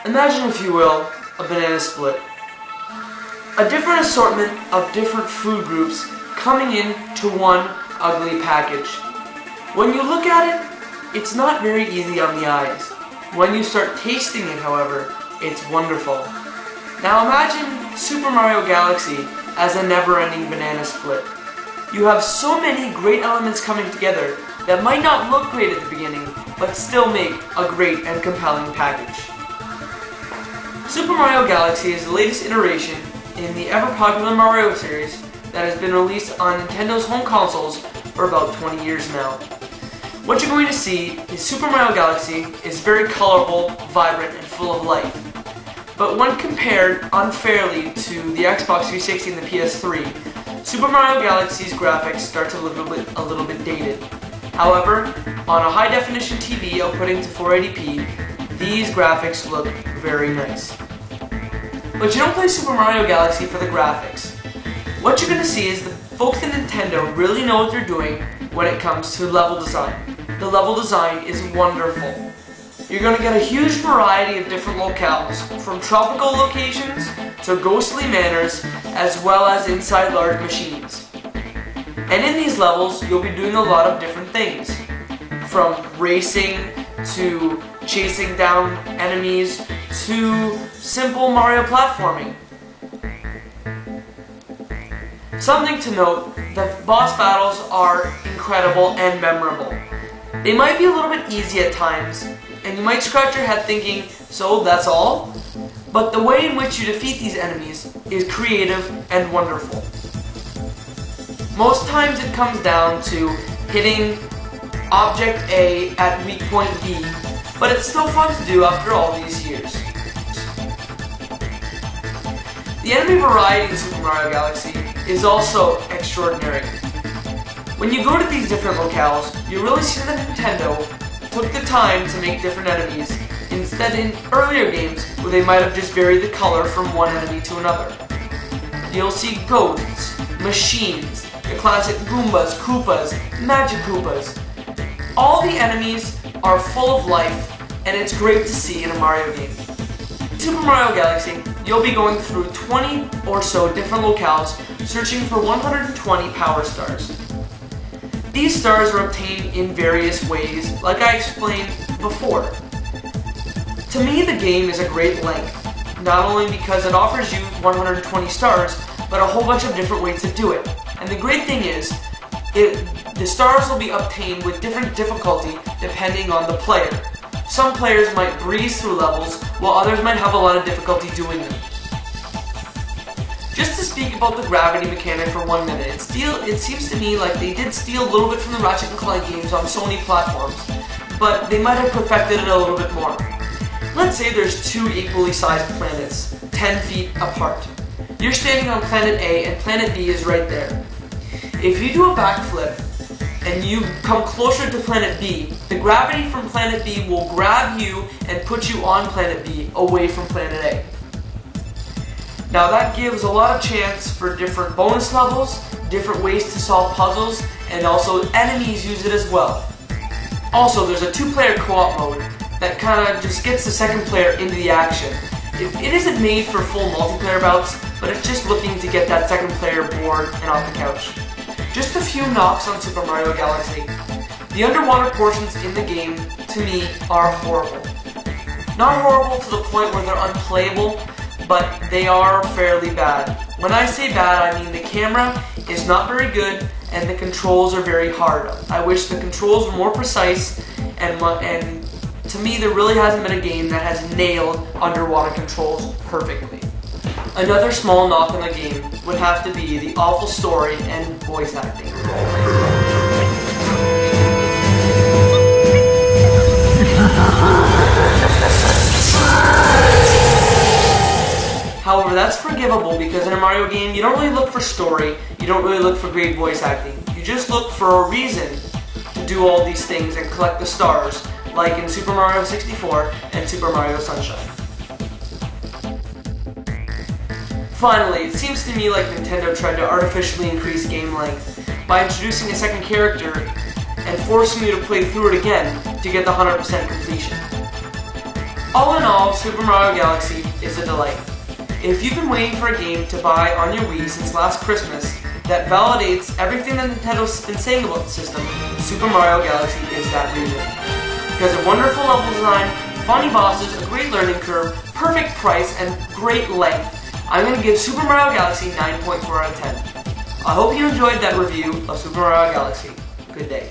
Imagine, if you will, a banana split. A different assortment of different food groups coming into one ugly package. When you look at it, it's not very easy on the eyes. When you start tasting it, however, it's wonderful. Now imagine Super Mario Galaxy as a never-ending banana split. You have so many great elements coming together that might not look great at the beginning, but still make a great and compelling package. Super Mario Galaxy is the latest iteration in the ever-popular Mario series that has been released on Nintendo's home consoles for about 20 years now. What you're going to see is Super Mario Galaxy is very colorful, vibrant, and full of life. But when compared unfairly to the Xbox 360 and the PS3, Super Mario Galaxy's graphics start to look a little bit dated. However, on a high-definition TV outputting to 480p, these graphics look very nice. But you don't play Super Mario Galaxy for the graphics. What you're going to see is the folks at Nintendo really know what they're doing when it comes to level design. The level design is wonderful. You're going to get a huge variety of different locales, from tropical locations to ghostly manors, as well as inside large machines. And in these levels, you'll be doing a lot of different things, from racing to chasing down enemies to simple Mario platforming. Something to note, the boss battles are incredible and memorable. They might be a little bit easy at times, and you might scratch your head thinking, so that's all? But the way in which you defeat these enemies is creative and wonderful. Most times it comes down to hitting Object A at weak point B, but it's still fun to do after all these years. The enemy variety in Super Mario Galaxy is also extraordinary. When you go to these different locales, you really see that Nintendo took the time to make different enemies, instead in earlier games where they might have just varied the color from one enemy to another. You'll see ghosts, machines, the classic Goombas, Koopas, Magic Koopas. All the enemies are full of life, and it's great to see in a Mario game. In Super Mario Galaxy, you'll be going through 20 or so different locales, searching for 120 Power Stars. These stars are obtained in various ways, like I explained before. To me, the game is a great length, not only because it offers you 120 stars, but a whole bunch of different ways to do it. And the great thing is, the stars will be obtained with different difficulty depending on the player. Some players might breeze through levels, while others might have a lot of difficulty doing them. Just to speak about the gravity mechanic for 1 minute, it seems to me like they did steal a little bit from the Ratchet & Clank games on Sony platforms, but they might have perfected it a little bit more. Let's say there's two equally sized planets, 10 feet apart. You're standing on planet A and planet B is right there. If you do a backflip and you come closer to planet B, the gravity from planet B will grab you and put you on planet B, away from planet A. Now that gives a lot of chance for different bonus levels, different ways to solve puzzles, and also enemies use it as well. Also, there's a two-player co-op mode that kind of just gets the second player into the action. It isn't made for full multiplayer bouts, but it's just looking to get that second player bored and off the couch. Just a few knocks on Super Mario Galaxy. The underwater portions in the game, to me, are horrible. Not horrible to the point where they're unplayable, but they are fairly bad. When I say bad, I mean the camera is not very good and the controls are very hard. I wish the controls were more precise, and to me there really hasn't been a game that has nailed underwater controls perfectly. Another small knock on the game would have to be the awful story and voice acting. However, that's forgivable because in a Mario game, you don't really look for story, you don't really look for great voice acting. You just look for a reason to do all these things and collect the stars, like in Super Mario 64 and Super Mario Sunshine. Finally, it seems to me like Nintendo tried to artificially increase game length by introducing a second character and forcing you to play through it again to get the 100% completion. All in all, Super Mario Galaxy is a delight. If you've been waiting for a game to buy on your Wii since last Christmas that validates everything that Nintendo's been saying about the system, Super Mario Galaxy is that reason. Because of wonderful level design, funny bosses, a great learning curve, perfect price, and great length, I'm going to give Super Mario Galaxy 9.4 out of 10. I hope you enjoyed that review of Super Mario Galaxy. Good day.